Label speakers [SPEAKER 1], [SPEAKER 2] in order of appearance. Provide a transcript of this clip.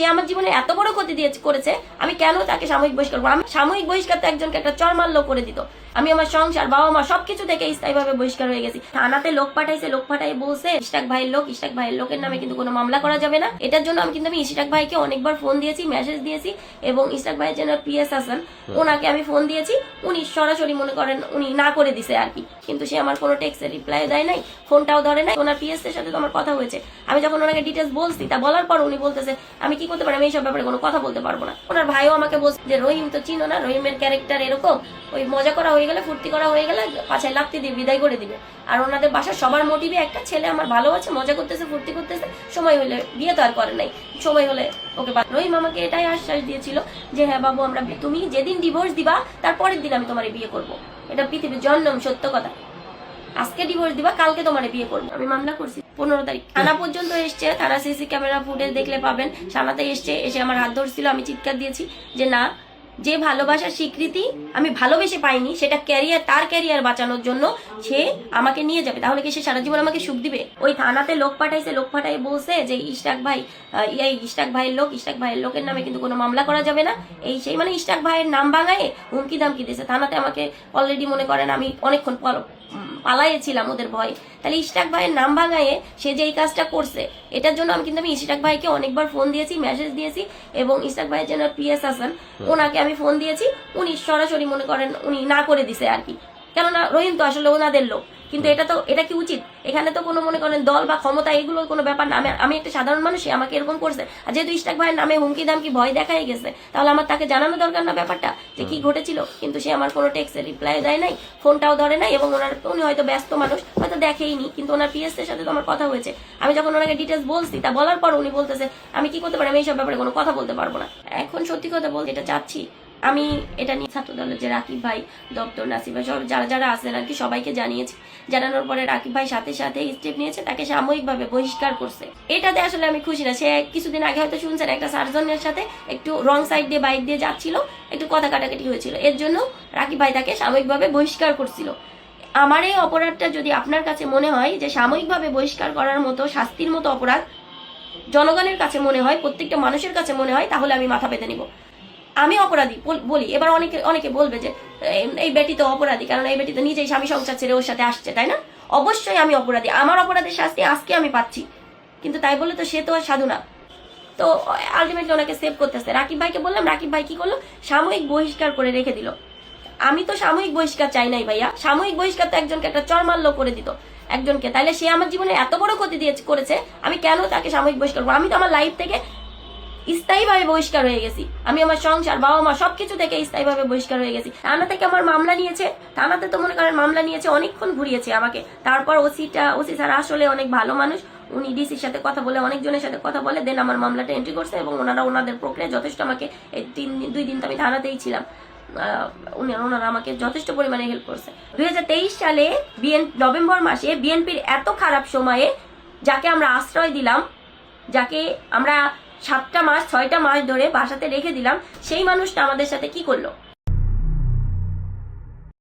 [SPEAKER 1] সে আমার জীবনে এত বড় ক্ষতি করেছে, আমি কেন তাকে সাময়িক বহিষ্কার করবো? আমি সাময়িক বহিষ্কার তো একজনকে একটা চর মারলো করে দিত। আমি আমার সংসার, বাবা মা সবকিছু থেকে স্থায়ীভাবে বহিষ্কার হয়ে গেছি। থানাতে লোক পাঠাইছে, লোক পাঠাই বলছে ইশরাক ভাইয়ের লোকের নামে কিন্তু কোনো মামলা করা যাবে না। এটার জন্য আমি ইশরাক ভাইকে অনেকবার ফোন দিয়েছি, মেসেজ দিয়েছি, এবং ইশরাক ভাইয়ের জন্য পিএস আছেন ওনাকে আমি ফোন দিয়েছি। উনি সরাসরি মনে করেন উনি না করে দিছে আর কি, কিন্তু সে আমার কোনো টেক্সটের রিপ্লাই দেয় নাই, ফোনটাও ধরে নাই। ওনার পিএস এর সাথে তো আমার কথা হয়েছে। আমি যখন ওনাকে ডিটেলস বলছি, তা বলার পর উনি বলতেছে আমি কি করতে পারি, আমি এইসব ব্যাপারে কোনো কথা বলতে পারবো না। ওনার ভাইও আমাকে বলছে যে রহিম তো চিনো না, রহিমের ক্যারেক্টার এরকম, ওই মজা করা হয়ে গেলে, ফুর্তি করা হয়ে গেলে পাছায় লাত্তি দিয়ে বিদায় করে দিবে। আর ওনাদের বাসার সবার মোটিভে একটা ছেলে আমার ভালো আছে, মজা করতেছে, ফুর্তি করতেছে, সময় হলে বিয়ে তো আর করে নাই, সময় হলে ওকে। রহিম আমাকে এটাই আশ্বাস দিয়েছিল যে হ্যাঁ বাবু, আমরা তুমি যেদিন ডিভোর্স দিবা তারপরের দিন আমি তোমার বিয়ে করবো। এটা পৃথিবীর জন্ম সত্য কথা। আজকে ডিভোর্স দিবা, কালকে তোমার বিয়ে করবো। আমি মামলা করছি 15 তারিখ, থানা পর্যন্ত এসছে। থানা সিসি ক্যামেরা ফুটেজ দেখলে পাবেন। থানাতে এসে আমার হাত ধরছিল, আমি চিৎকার দিয়েছি যে না, যে ভালোবাসার স্বীকৃতি আমি ভালোবেসে পাইনি, সেটা তার ক্যারিয়ার বাঁচানোর জন্য সে আমাকে নিয়ে যাবে, তাহলে কি সে সারা জীবন আমাকে সুখ দিবে? ওই থানাতে লোক পাঠাইছে, লোক পাঠাই বলছে যে ইশরাক ভাইয়ের লোকের নামে কিন্তু কোনো মামলা করা যাবে না, এই সেই মানে ইশরাক ভাইয়ের নাম ভাঙায় হুমকি দামকি দিয়েছে। থানাতে আমাকে অলরেডি মনে করেন আমি অনেকক্ষণ পালাইয়েছিলাম ওদের ভয়। তাহলে ইশরাক ভাইয়ের নাম ভাঙায়ে সে যে এই কাজটা করছে, এটার জন্য আমি ইশরাক ভাইকে অনেকবার ফোন দিয়েছি, মেসেজ দিয়েছি, এবং ইশরাক ভাইয়ের জন্য পিএস আছেন ওনাকে আমি ফোন দিয়েছি। উনি সরাসরি মনে করেন উনি না করে দিছে আর কি, কেননা রহিম তো আসলে ওনাদের লোক। কিন্তু এটা কি উচিত? এখানে তো কোনো মনে করেন দল বা ক্ষমতা এগুলোর কোনো ব্যাপার না। আমি একটা সাধারণ মানুষ, আমাকে এরকম করছে। আর যেহেতু ইশরাক ভাইয়ের নামে হুমকি দামকি ভয় দেখাই গেছে, তাহলে আমার তাকে জানানো দরকার না ব্যাপারটা যে কি ঘটেছিল। কিন্তু সে আমার কোনো টেক্সটের রিপ্লাই দেয় নাই, ফোনটাও ধরে নাই, এবং উনি হয়তো ব্যস্ত মানুষ, হয়তো দেখেইনি, কিন্তু ওনার পিএস এর সাথে তো আমার কথা হয়েছে। আমি যখন ওনাকে ডিটেলস বলছি, তা বলার পর উনি বলতেছে আমি কি করতে পারি, আমি এইসব ব্যাপারে কোনো কথা বলতে পারবো না। এখন সত্যি কথা বলতে এটা চাচ্ছি আমি, এটা নিয়ে ছাত্র দলের যে রাকিব ভাই, দপ্তর, নাসির ভাই, সব যারা আছেন আর কি, সবাইকে জানিয়েছি। জানানোর পরে রাকিব ভাই সাথে সাথে স্টেপ নিয়েছে, তাকে সাময়িকভাবে বহিষ্কার করছে। এটাতে আসলে আমি খুশি না। সে কিছুদিন আগে হয়তো শুনছেন একটা সার্জনের সাথে একটু রং সাইড দিয়ে বাইক দিয়ে যাচ্ছিল, একটু কথা কাটাকাটি হয়েছিল, এর জন্য রাকিব ভাই তাকে সাময়িকভাবে বহিষ্কার করছিল। আমার এই অপরাধটা যদি আপনার কাছে মনে হয় যে সাময়িকভাবে বহিষ্কার করার মতো, শাস্তির মতো অপরাধ জনগণের কাছে মনে হয়, প্রত্যেকটা মানুষের কাছে মনে হয়, তাহলে আমি মাথা পেতে নিব। আমি অপরাধী বলি। এবার অনেকে বলবে যে এই বেটি তো অপরাধী, কারণ এই বেটি তো নিজেই স্বামী সংসার ছেড়ে ওর সাথে আসছে, তাই না? অবশ্যই আমি অপরাধী, আমার অপরাধের শাস্তি আজকে আমি পাচ্ছি, কিন্তু তাই বলে তো সে তো আর সাধু না। তো আলটিমেটলি ওনাকে সেভ করতেছে। রাকিব ভাইকে বললাম, রাকিব ভাই কি করলো, সাময়িক বহিষ্কার করে রেখে দিল। আমি তো সাময়িক বহিষ্কার চাই নাই ভাইয়া, সাময়িক বহিষ্কার তো একজনকে একটা চর মারলো করে দিত একজনকে। তাইলে সে আমার জীবনে এত বড় ক্ষতি করেছে, আমি কেন তাকে সাময়িক বহিষ্কার করবো? আমি তো আমার লাইফ থেকে স্থায়ীভাবে বহিষ্কার হয়ে গেছি। আমি আমার সংসার, বাবা মা সবকিছু থেকে স্থায়ীভাবে বহিষ্কার হয়ে গেছি। থানা থেকে আমার মামলা নিয়েছে, থানাতে তো মনে করেন মামলা নিয়েছে, অনেকক্ষণ ঘুরিয়েছে আমাকে। তারপর ওসি স্যার আসলে অনেক ভালো মানুষ, উনি ডিসির সাথে কথা বলে, অনেকজনের সাথে কথা বলে দেন আমার মামলাটা এন্ট্রি করছে, এবং ওনাদের প্রক্রিয়া যথেষ্ট আমাকে এই 2 দিন তো আমি থানাতেই ছিলাম, ওনারা আমাকে যথেষ্ট পরিমাণে হেল্প করছে। 2023 সালে নভেম্বর মাসে বিএনপির এত খারাপ সময়ে যাকে আমরা আশ্রয় দিলাম, যাকে আমরা 7টা মাস 6টা মাস ধরে বাসাতে রেখে দিলাম, সেই মানুষটা আমাদের সাথে কি করলো?